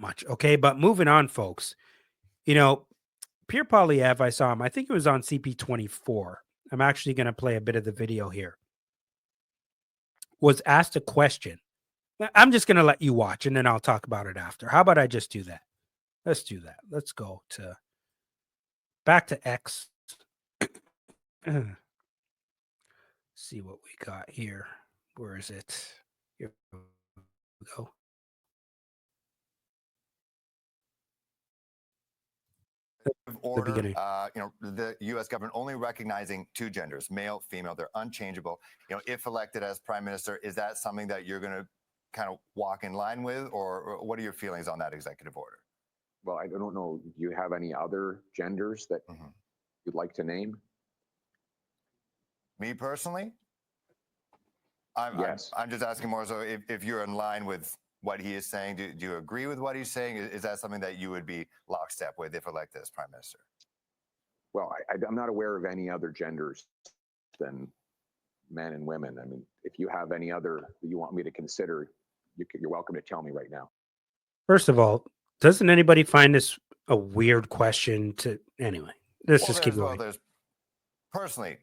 much. Okay. But moving on, folks, you know, Pierre Poilievre, I saw him. I think it was on CP24. I'm actually going to play a bit of the video here. Was asked a question. I'm just going to let you watch and then I'll talk about it after. How about I just do that? Let's do that. Let's go to back to X. See what we got here. Where is it? Here we go. The Order, beginning. the U.S. government only recognizing two genders, male, female. They're unchangeable. If elected as prime minister, is that something that you're going to kind of walk in line with, or what are your feelings on that executive order? Well, I don't know. Do you have any other genders that you'd like to name? Me personally, yes. I'm just asking more so if you're in line with what he is saying. Do you agree with what he's saying? Is that something that you would be lockstep with if elected as prime minister? Well, I'm not aware of any other genders than men and women. I mean, if you have any other that you want me to consider, you're welcome to tell me right now. First of all, doesn't anybody find this a weird question to anyway? Let's just keep going. Personally,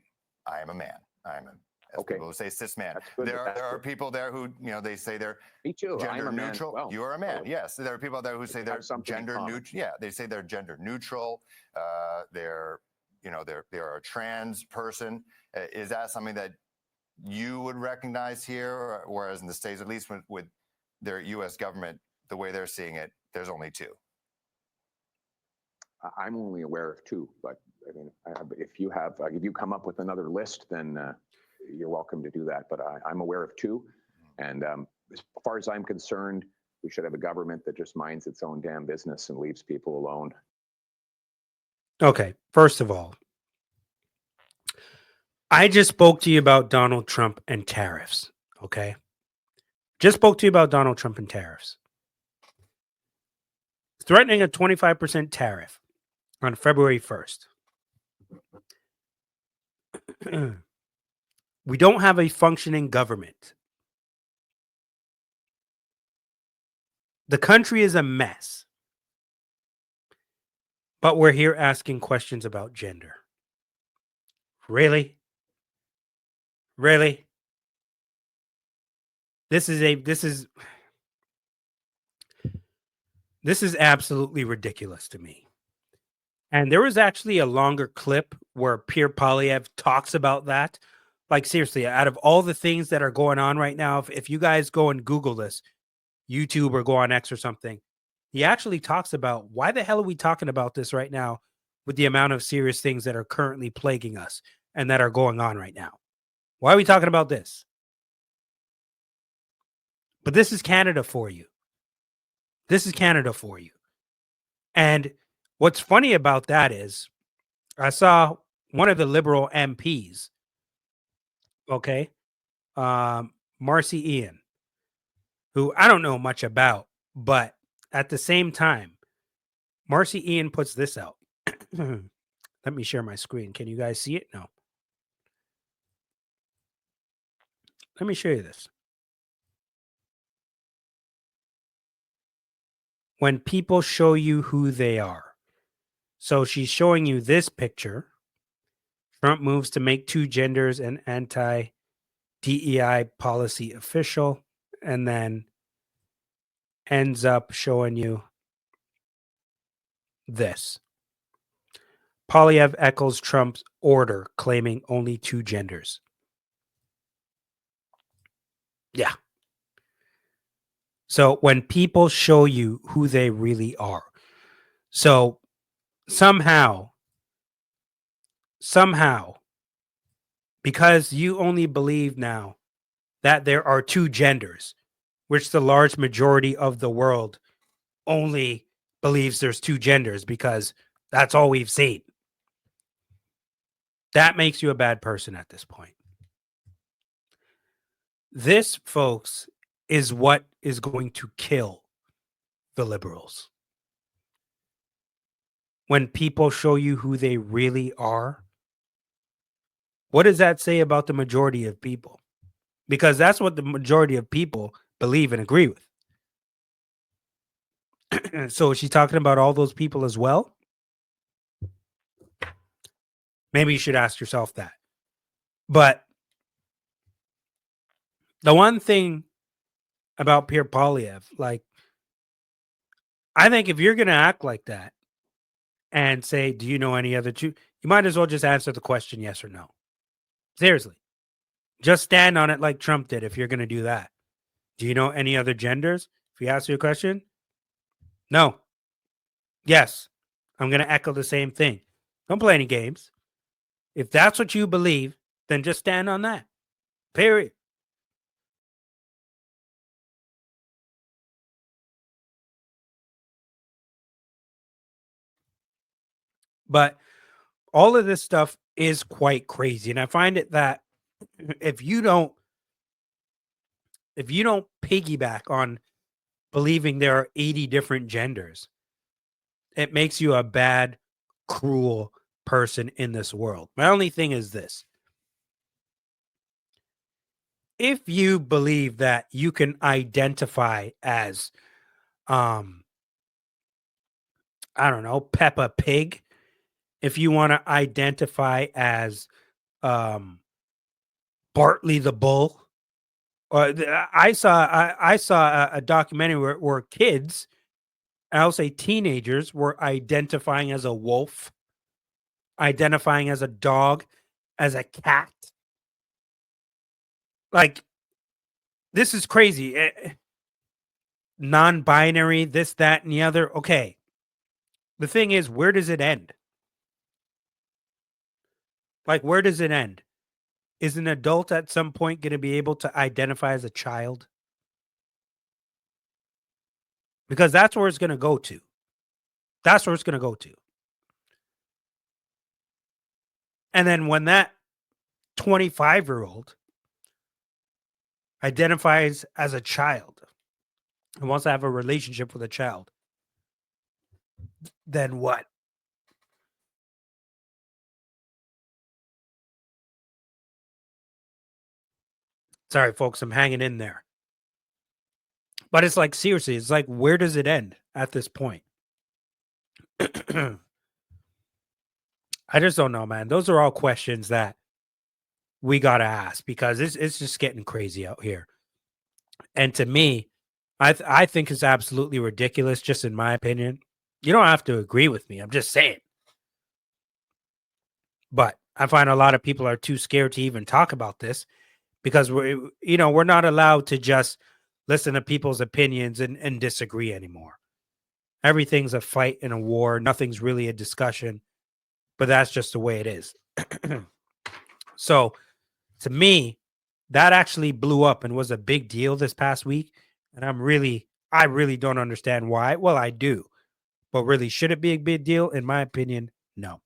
I am a man. I'm a people who say cis man. There are people there who they say they're gender neutral. Well. You are a man. Yes, there are people there who say they're gender neutral. Yeah, they say they're gender neutral. They're a trans person. Is that something that you would recognize here, whereas in the States, at least with their U.S. government, the way they're seeing it, there's only two? I'm only aware of two, but I mean, if you come up with another list, then you're welcome to do that. But I'm aware of two, and as far as I'm concerned, we should have a government that just minds its own damn business and leaves people alone. Okay, first of all, I just spoke to you about Donald Trump and tariffs. Okay, just spoke to you about Donald Trump and tariffs. Threatening a 25% tariff on February 1st. We don't have a functioning government. The country is a mess. But we're here asking questions about gender. Really? Really? This is absolutely ridiculous to me. And there was actually a longer clip where Pierre Poilievre talks about that. Like, seriously, out of all the things that are going on right now, if you guys go and Google this, YouTube or go on X or something, he actually talks about why the hell are we talking about this right now with the amount of serious things that are currently plaguing us and that are going on right now. Why are we talking about this? But this is Canada for you. This is Canada for you. And what's funny about that is I saw one of the Liberal MPs, okay, Marcy Ian, who I don't know much about, but at the same time, Marcy Ian puts this out. Let me share my screen. Can you guys see it? No. Let me show you this. When people show you who they are. So she's showing you this picture. Trump moves to make two genders an anti-DEI policy official, and then ends up showing you this. Poilievre echoes Trump's order claiming only two genders. Yeah. So when people show you who they really are. So somehow, because you only believe now that there are two genders, which the large majority of the world only believes there's two genders because that's all we've seen. That makes you a bad person at this point. This, folks, is what is going to kill the liberals. When people show you who they really are, what does that say about the majority of people? Because that's what the majority of people believe and agree with. So is she talking about all those people as well? Maybe you should ask yourself that. But the one thing about Pierre Poilievre, like, I think if you're going to act like that and say, do you know any other two? You might as well just answer the question yes or no. Seriously. Just stand on it like Trump did if you're going to do that. Do you know any other genders? If he asks you a question, no. Yes. I'm going to echo the same thing. Don't play any games. If that's what you believe, then just stand on that. Period. But all of this stuff is quite crazy. And I find it that if you don't piggyback on believing there are 80 different genders, it makes you a bad, cruel person in this world. My only thing is this. If you believe that you can identify as, I don't know, Peppa Pig, if you want to identify as Bartley the Bull, or I saw a documentary where kids, I'll say teenagers, were identifying as a wolf, identifying as a dog, as a cat. Like, this is crazy. Non-binary, this, that, and the other. Okay. The thing is, where does it end? Like, where does it end? Is an adult at some point going to be able to identify as a child? Because that's where it's going to go to. That's where it's going to go to. And then when that 25-year-old identifies as a child and wants to have a relationship with a child, then what? Sorry, folks, I'm hanging in there. But it's like, seriously, it's like, where does it end at this point? I just don't know, man. Those are all questions that we got to ask because it's just getting crazy out here. And to me, I think it's absolutely ridiculous, just in my opinion. You don't have to agree with me. I'm just saying. But I find a lot of people are too scared to even talk about this because we're not allowed to just listen to people's opinions and disagree anymore. Everything's a fight and a war. Nothing's really a discussion, but that's just the way it is. So to me, that actually blew up and was a big deal this past week. And I really don't understand why. Well, I do, but really, should it be a big deal? In my opinion, no.